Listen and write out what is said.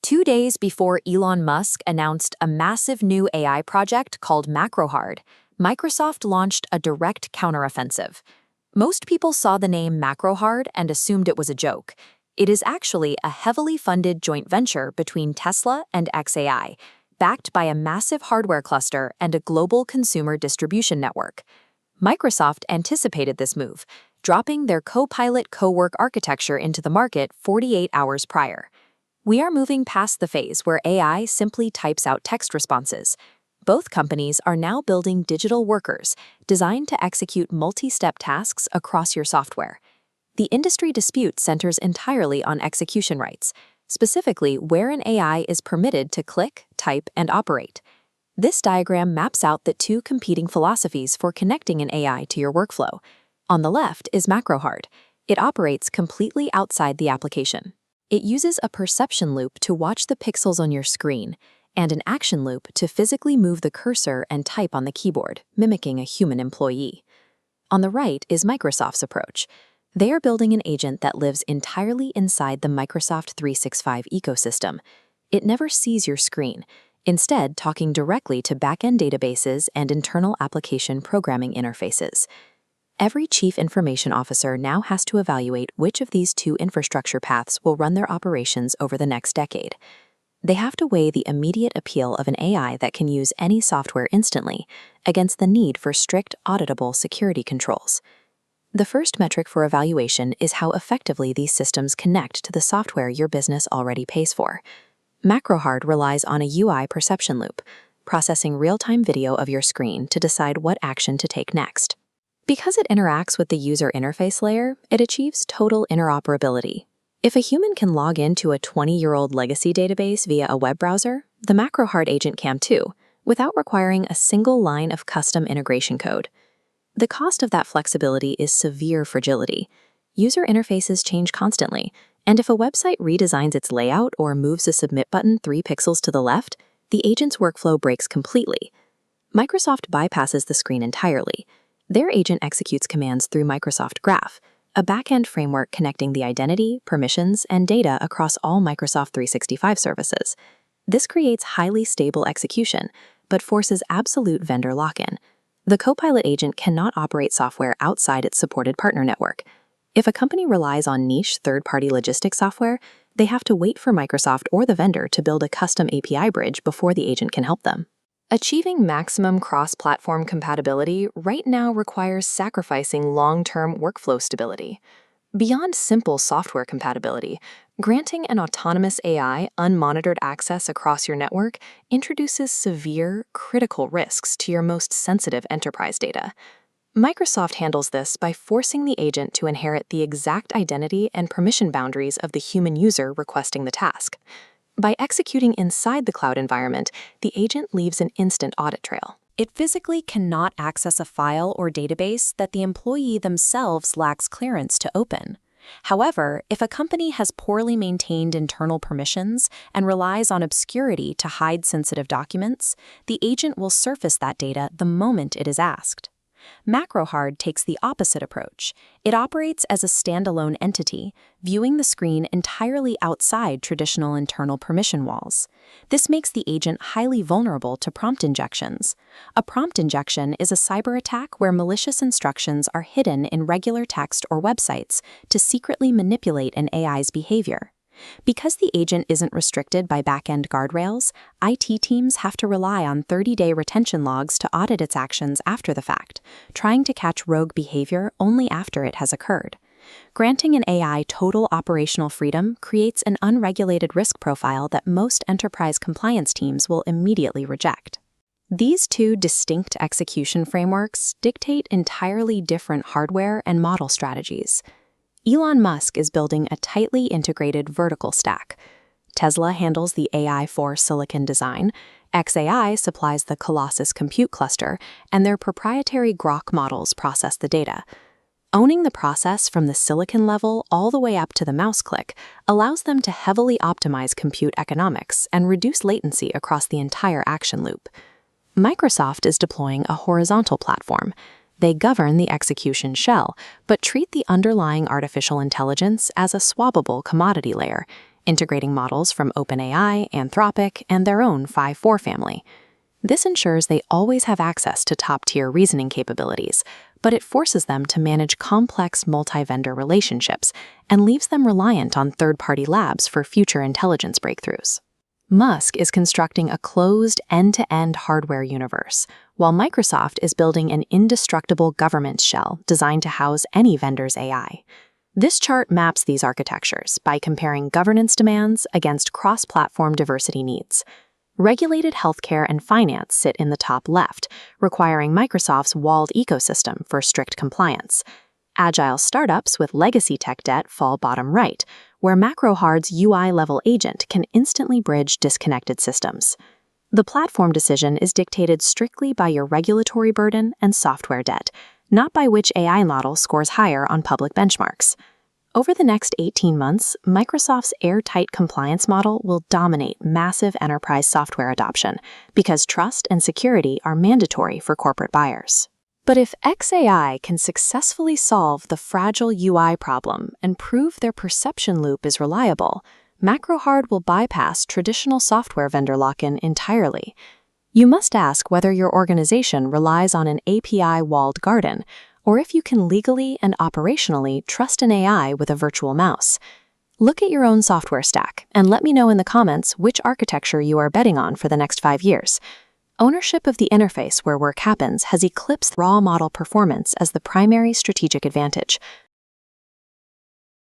2 days before Elon Musk announced a massive new AI project called Macrohard, Microsoft launched a direct counteroffensive. Most people saw the name Macrohard and assumed it was a joke. It is actually a heavily funded joint venture between Tesla and xAI, backed by a massive hardware cluster and a global consumer distribution network. Microsoft anticipated this move, dropping their Copilot Co-work architecture into the market 48 hours prior. We are moving past the phase where AI simply types out text responses. Both companies are now building digital workers designed to execute multi-step tasks across your software. The industry dispute centers entirely on execution rights, specifically where an AI is permitted to click, type, and operate. This diagram maps out the two competing philosophies for connecting an AI to your workflow. On the left is Macrohard. It operates completely outside the application. It uses a perception loop to watch the pixels on your screen, and an action loop to physically move the cursor and type on the keyboard, mimicking a human employee. On the right is Microsoft's approach. They are building an agent that lives entirely inside the Microsoft 365 ecosystem. It never sees your screen, instead talking directly to back-end databases and internal application programming interfaces. Every chief information officer now has to evaluate which of these two infrastructure paths will run their operations over the next decade. They have to weigh the immediate appeal of an AI that can use any software instantly against the need for strict, auditable security controls. The first metric for evaluation is how effectively these systems connect to the software your business already pays for. Macrohard relies on a UI perception loop, processing real-time video of your screen to decide what action to take next. Because it interacts with the user interface layer, it achieves total interoperability. If a human can log into a 20-year-old legacy database via a web browser, the Macrohard agent can too, without requiring a single line of custom integration code. The cost of that flexibility is severe fragility. User interfaces change constantly, and if a website redesigns its layout or moves a submit button 3 pixels to the left, the agent's workflow breaks completely. Microsoft bypasses the screen entirely. Their agent executes commands through Microsoft Graph, a back-end framework connecting the identity, permissions, and data across all Microsoft 365 services. This creates highly stable execution, but forces absolute vendor lock-in. The Copilot agent cannot operate software outside its supported partner network. If a company relies on niche third-party logistics software, they have to wait for Microsoft or the vendor to build a custom API bridge before the agent can help them. Achieving maximum cross-platform compatibility right now requires sacrificing long-term workflow stability. Beyond simple software compatibility, granting an autonomous AI unmonitored access across your network introduces severe, critical risks to your most sensitive enterprise data. Microsoft handles this by forcing the agent to inherit the exact identity and permission boundaries of the human user requesting the task. By executing inside the cloud environment, the agent leaves an instant audit trail. It physically cannot access a file or database that the employee themselves lacks clearance to open. However, if a company has poorly maintained internal permissions and relies on obscurity to hide sensitive documents, the agent will surface that data the moment it is asked. Macrohard takes the opposite approach. It operates as a standalone entity, viewing the screen entirely outside traditional internal permission walls. This makes the agent highly vulnerable to prompt injections. A prompt injection is a cyber attack where malicious instructions are hidden in regular text or websites to secretly manipulate an AI's behavior. Because the agent isn't restricted by back-end guardrails, IT teams have to rely on 30-day retention logs to audit its actions after the fact, trying to catch rogue behavior only after it has occurred. Granting an AI total operational freedom creates an unregulated risk profile that most enterprise compliance teams will immediately reject. These two distinct execution frameworks dictate entirely different hardware and model strategies. Elon Musk is building a tightly integrated vertical stack. Tesla handles the AI for silicon design, xAI supplies the Colossus compute cluster, and their proprietary Grok models process the data. Owning the process from the silicon level all the way up to the mouse click allows them to heavily optimize compute economics and reduce latency across the entire action loop. Microsoft is deploying a horizontal platform. They govern the execution shell, but treat the underlying artificial intelligence as a swappable commodity layer, integrating models from OpenAI, Anthropic, and their own 5.4 family. This ensures they always have access to top-tier reasoning capabilities, but it forces them to manage complex multi-vendor relationships and leaves them reliant on third-party labs for future intelligence breakthroughs. Musk is constructing a closed end-to-end hardware universe, while Microsoft is building an indestructible governance shell designed to house any vendor's AI. This chart maps these architectures by comparing governance demands against cross-platform diversity needs. Regulated healthcare and finance sit in the top left, requiring Microsoft's walled ecosystem for strict compliance. Agile startups with legacy tech debt fall bottom right, where Macrohard's UI-level agent can instantly bridge disconnected systems. The platform decision is dictated strictly by your regulatory burden and software debt, not by which AI model scores higher on public benchmarks. Over the next 18 months, Microsoft's airtight compliance model will dominate massive enterprise software adoption because trust and security are mandatory for corporate buyers. But if xAI can successfully solve the fragile UI problem and prove their perception loop is reliable, Macrohard will bypass traditional software vendor lock-in entirely. You must ask whether your organization relies on an API-walled garden, or if you can legally and operationally trust an AI with a virtual mouse. Look at your own software stack and let me know in the comments which architecture you are betting on for the next 5 years. Ownership of the interface where work happens has eclipsed raw model performance as the primary strategic advantage.